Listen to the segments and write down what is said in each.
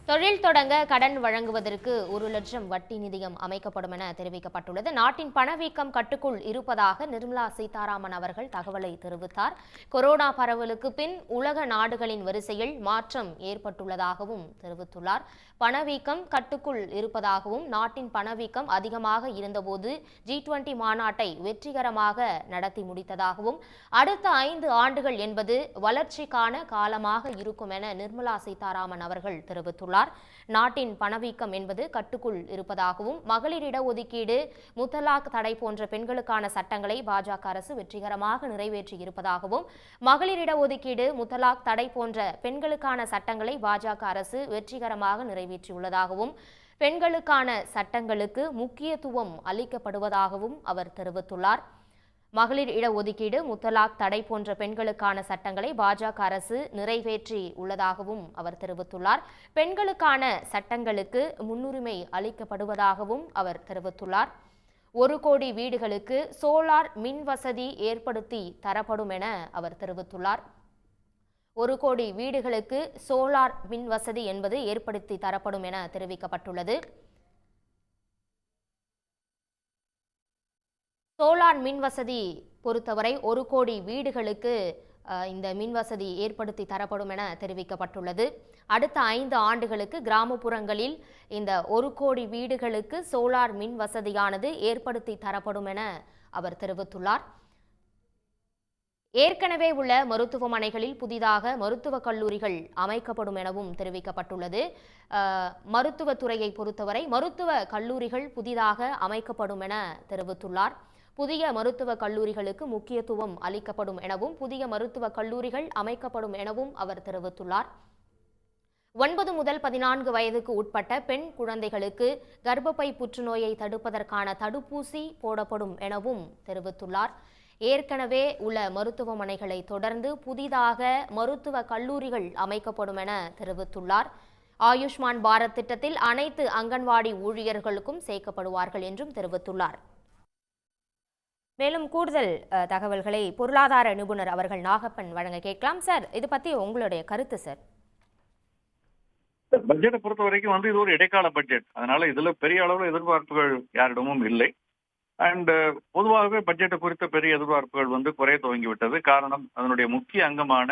தொழில் தொடங்க கடன் வழங்குவதற்கு 1,00,000 வட்டி நிதியம் அமைக்கப்படும் என தெரிவிக்கப்பட்டுள்ளது. நாட்டின் பணவீக்கம் கட்டுக்குள் இருப்பதாக நிர்மலா சீதாராமன் அவர்கள் தகவலை தெரிவித்தார். கொரோனா பரவலுக்கு பின் உலக நாடுகளின் வரிசையில் மாற்றம் ஏற்பட்டுள்ளதாகவும் தெரிவித்துள்ளார். பணவீக்கம் கட்டுக்குள் இருப்பதாகவும் நாட்டின் பணவீக்கம் அதிகமாக இருந்தபோது G20 மாநாட்டை வெற்றிகரமாக நடத்தி முடித்ததாகவும் அடுத்த 5 ஆண்டுகள் என்பது வளர்ச்சிக்கான காலமாக இருக்கும் என நிர்மலா சீதாராமன் அவர்கள் தெரிவித்துள்ளார். நாட்டின் பணவீக்கம் என்பது கட்டுக்குள் இருப்பதாகவும் மகளிர் இடஒதுக்கீடு, முத்தலாக் தடை போன்ற பெண்களுக்கான சட்டங்களை பாஜக அரசு வெற்றிகரமாக நிறைவேற்றி இருப்பதாகவும் மகளிர் இடஒதுக்கீடு, முத்தலாக் தடை போன்ற பெண்களுக்கான சட்டங்களை பாஜக அரசு வெற்றிகரமாக நிறைவேற்றியுள்ளதாகவும் பெண்களுக்கான சட்டங்களுக்கு முக்கியத்துவம் அளிக்கப்படுவதாகவும் அவர் தெரிவித்துள்ளார். மகளிர் இடஒதுக்கீடு, முத்தலாக் தடை போன்ற பெண்களுக்கான சட்டங்களை பாஜக அரசு நிறைவேற்றி உள்ளதாகவும் அவர் தெரிவித்துள்ளார். பெண்களுக்கான சட்டங்களுக்கு முன்னுரிமை அளிக்கப்படுவதாகவும் அவர் தெரிவித்துள்ளார். 1 கோடி வீடுகளுக்கு சோலார் மின் வசதி ஏற்படுத்தி தரப்படும் என அவர் தெரிவித்துள்ளார். 1 கோடி வீடுகளுக்கு சோலார் மின் வசதி என்பது ஏற்படுத்தி தரப்படும் என தெரிவிக்கப்பட்டுள்ளது. சோலார் மின் வசதி பொறுத்தவரை 1 கோடி வீடுகளுக்கு இந்த மின் வசதி ஏற்படுத்தி தரப்படும் என தெரிவிக்கப்பட்டுள்ளது. அடுத்த 5 ஆண்டுகளுக்கு கிராமப்புறங்களில் இந்த 1 கோடி வீடுகளுக்கு சோலார் மின் வசதியானது ஏற்படுத்தி தரப்படும் என அவர் தெரிவித்துள்ளார். ஏற்கனவே உள்ள மருத்துவமனைகளில் புதிதாக மருத்துவக் கல்லூரிகள் அமைக்கப்படும் எனவும் தெரிவிக்கப்பட்டுள்ளது. மருத்துவத்துறையை பொறுத்தவரை மருத்துவ கல்லூரிகள் புதிதாக அமைக்கப்படும் என தெரிவித்துள்ளார். புதிய மருத்துவக் கல்லூரிகளுக்கு முக்கியத்துவம் அளிக்கப்படும் எனவும் புதிய மருத்துவக் கல்லூரிகள் அமைக்கப்படும் எனவும் அவர் தெரிவித்துள்ளார். 9 முதல் 14 வயதுக்கு உட்பட்ட பெண் குழந்தைகளுக்கு கர்ப்பப்பை புற்றுநோயை தடுப்பதற்கான தடுப்பூசி போடப்படும் எனவும் தெரிவித்துள்ளார். ஏற்கனவே உள்ள மருத்துவமனைகளை தொடர்ந்து புதிதாக மருத்துவ கல்லூரிகள் அமைக்கப்படும் என தெரிவித்துள்ளார். ஆயுஷ்மான் பாரத் திட்டத்தில் அனைத்து அங்கன்வாடி ஊழியர்களுக்கும் சேர்க்கப்படுவார்கள் என்றும் தெரிவித்துள்ளார். மேலும் கூடுதல் தகவல்களை பொருளாதார நிபுணர் அவர்கள் நாகப்பன் வழங்க கேட்கலாம். சார், இது பத்தி உங்களுடைய கருத்து சார். பட்ஜெட்டை பொறுத்த வரைக்கும் இது ஒரு இடைக்கால பட்ஜெட். அதனால இதுல பெரிய அளவுல எதிர்பார்ப்புகள் யாரிடமும் இல்லை. அண்ட் பொதுவாகவே பட்ஜெட்டை குறித்த பெரிய எதிர்பார்ப்புகள் குறைய துவங்கிவிட்டது. காரணம், அதனுடைய முக்கிய அங்கமான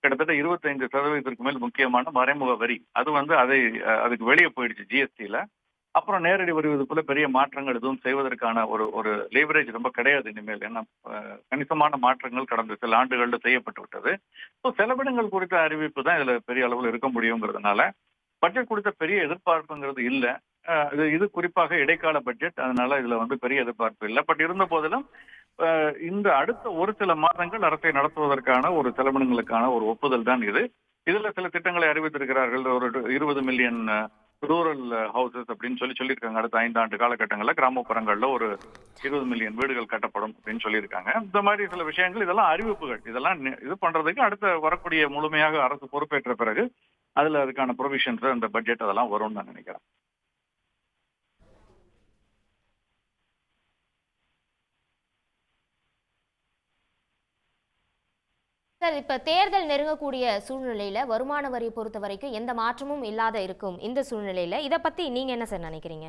கிட்டத்தட்ட 25% மேல் முக்கியமான மறைமுக வரி அது அதுக்கு வெளியே போயிடுச்சு ஜிஎஸ்டியில. அப்புறம் நேரடி வரி விதிப்புல பெரிய மாற்றங்கள் எதுவும் செய்வதற்கான ஒரு லேவரேஜ் ரொம்ப கிடையாது இனிமேல். ஏன்னா கணிசமான மாற்றங்கள் கடந்த சில ஆண்டுகள்ல செய்யப்பட்டு விட்டது. ஸோ செலவினங்கள் குறித்த அறிவிப்பு தான் இதுல பெரிய அளவில் இருக்க முடியுங்கிறதுனால பட்ஜெட் குறித்த பெரிய எதிர்பார்ப்புங்கிறது இல்லை. இது குறிப்பாக இடைக்கால பட்ஜெட், அதனால இதுல பெரிய எதிர்பார்ப்பு இல்லை. பட் இருந்த போதிலும் இந்த அடுத்த ஒரு சில மாதங்கள் அரசை நடத்துவதற்கான ஒரு செலவினங்களுக்கான ஒரு ஒப்புதல் தான் இது. இதுல சில திட்டங்களை அறிவித்திருக்கிறார்கள். ஒரு 20 மில்லியன் ரூரல் ஹவுசஸ் அப்படின்னு சொல்லியிருக்காங்க. அடுத்த 5 ஆண்டு காலகட்டங்களில் கிராமப்புறங்கள்ல ஒரு 20 மில்லியன் வீடுகள் கட்டப்படும் அப்படின்னு சொல்லியிருக்காங்க. இந்த மாதிரி சில விஷயங்கள், இதெல்லாம் அறிவிப்புகள். இதெல்லாம் இது பண்றதுக்கு அடுத்த வரக்கூடிய முழுமையாக அரசு பொறுப்பேற்ற பிறகு அதுக்கான ப்ரொவிஷன்ஸ் அந்த பட்ஜெட் அதெல்லாம் வரும்னு நான் நினைக்கிறேன். சார், இப்ப தேர்தல் நெருங்கக்கூடிய சூழ்நிலையில வருமான வரி பொறுத்த வரைக்கும் எந்த மாற்றமும் இல்லாத இருக்கும் இந்த சூழ்நிலையில இதை பத்தி நீங்க என்ன சார் நினைக்கிறீங்க?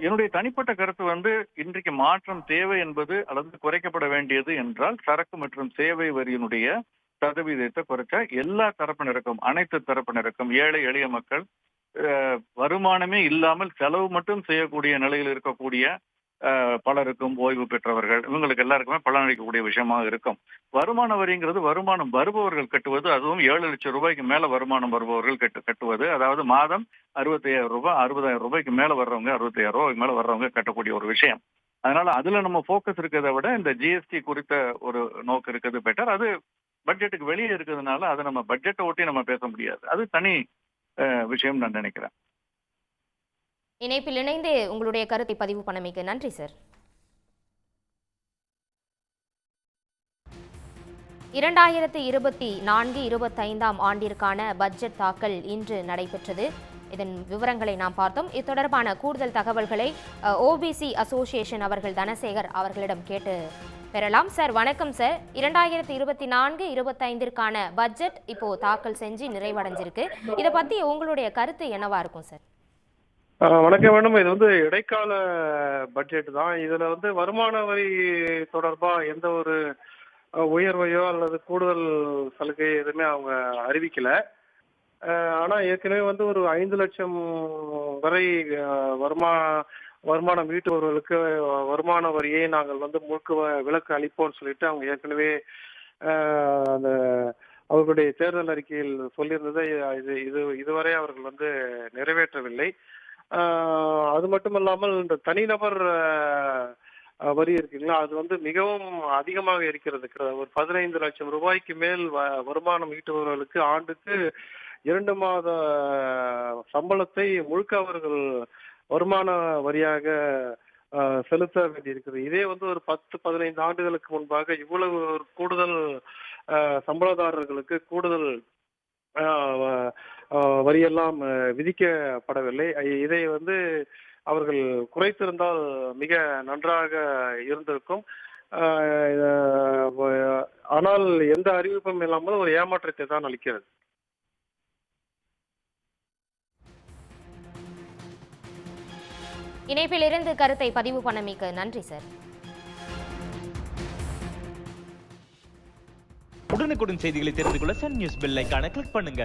என்னுடைய தனிப்பட்ட கருத்து இன்றைக்கு மாற்றம் தேவை என்பது அல்லது குறைக்கப்பட வேண்டியது என்றால் சரக்கு மற்றும் சேவை வரியினுடைய சதவீதத்தை குறைச்சா எல்லா தரப்பினருக்கும், அனைத்து தரப்பினருக்கும், ஏழை எளிய மக்கள், வருமானமே இல்லாமல் செலவு மட்டும் செய்யக்கூடிய நிலையில் இருக்கக்கூடிய பலருக்கும், ஓய்வு பெற்றவர்கள், இவங்களுக்கு எல்லாருக்குமே பலனளிக்கக்கூடிய விஷயமாக இருக்கும். வருமான வரிங்கிறது வருமானம் வருபவர்கள் கட்டுவது, அதுவும் 7 லட்சம் ரூபாய்க்கு மேல வருமானம் வருபவர்கள் கட்டுவது. அதாவது மாதம் 65,000 ரூபாய், 60,000 ரூபாய்க்கு மேல வர்றவங்க, 65,000 ரூபாய்க்கு மேல வர்றவங்க கட்டக்கூடிய ஒரு விஷயம். அதனால அதுல நம்ம போக்கஸ் இருக்கிறத விட இந்த ஜிஎஸ்டி குறித்த ஒரு நோக்கு இருக்கிறது பெட்டர். அது பட்ஜெட்டுக்கு வெளியே இருக்கிறதுனால அதை நம்ம பட்ஜெட்டை ஒட்டி நம்ம பேச முடியாது. அது தனி விஷயம் நான் நினைக்கிறேன். இணைப்பில் இணைந்து உங்களுடைய கருத்தை பதிவு பண்ணமைக்கு நன்றி சார். 2024-25 ஆண்டிற்கான பட்ஜெட் தாக்கல் இன்று நடைபெற்றது. இதன் விவரங்களை நாம் பார்த்தோம். இது தொடர்பான கூடுதல் தகவல்களை ஓபிசி அசோசியேஷன் அவர்கள் தனசேகர் அவர்களிடம் கேட்டு பெறலாம். சார் வணக்கம் சார். 2024-25ற்கான பட்ஜெட் இப்போ தாக்கல் செஞ்சு நிறைவடைஞ்சிருக்கு. இதை பத்தி உங்களுடைய கருத்து என்னவா இருக்கும் சார்? வணக்கம் மேடம். இது வந்து இடைக்கால பட்ஜெட் தான். இதுல வந்து வருமான வரி தொடர்பா எந்த ஒரு உயர்வையோ அல்லது கூடுதல் சலுகை எதுவுமே அவங்க அறிவிக்கல. ஆனா ஏற்கனவே வந்து ஒரு 5 லட்சம் வரை வருமானம் ஈட்டுபவர்களுக்கு வருமான வரியை நாங்கள் வந்து முழுக்க விலக்கு அளிப்போம்னு சொல்லிட்டு அவங்க ஏற்கனவே அந்த அவர்களுடைய தேர்தல் அறிக்கையில் சொல்லியிருந்ததை இதுவரை அவர்கள் வந்து நிறைவேற்றவில்லை. அது மட்டுமல்லாமல் இந்த தனிநபர் வரி இருக்குங்களா, அது வந்து மிகவும் அதிகமாக இருக்கிறது. ஒரு 15 லட்சம் ரூபாய்க்கு மேல் வருமானம் ஈட்டுபவர்களுக்கு ஆண்டுக்கு 2 மாத சம்பளத்தை முழுக்க அவர்கள் வருமான வரியாக செலுத்த வேண்டியிருக்கிறது. இதே வந்து ஒரு 10-15 ஆண்டுகளுக்கு முன்பாக இவ்வளவு ஒரு கூடுதல் சம்பளதாரர்களுக்கு கூடுதல் வரியெல்லாம் விதிக்கப்படவில்லை. இதை வந்து அவர்கள் குறைத்திருந்தால் மிக நன்றாக இருந்திருக்கும். ஆனால் எந்த அறிவிப்பும் இல்லாமல் ஒரு ஏமாற்றத்தை தான் அளிக்கிறது. இணைப்பிலிருந்து கருத்தை பதிவு பண்ணமைக்கு நன்றி சார். உடனுக்குடன் செய்திகளை தெரிந்து கொள்ள சன் நியூஸ் பெல் ஐகானை கிளிக் பண்ணுங்க.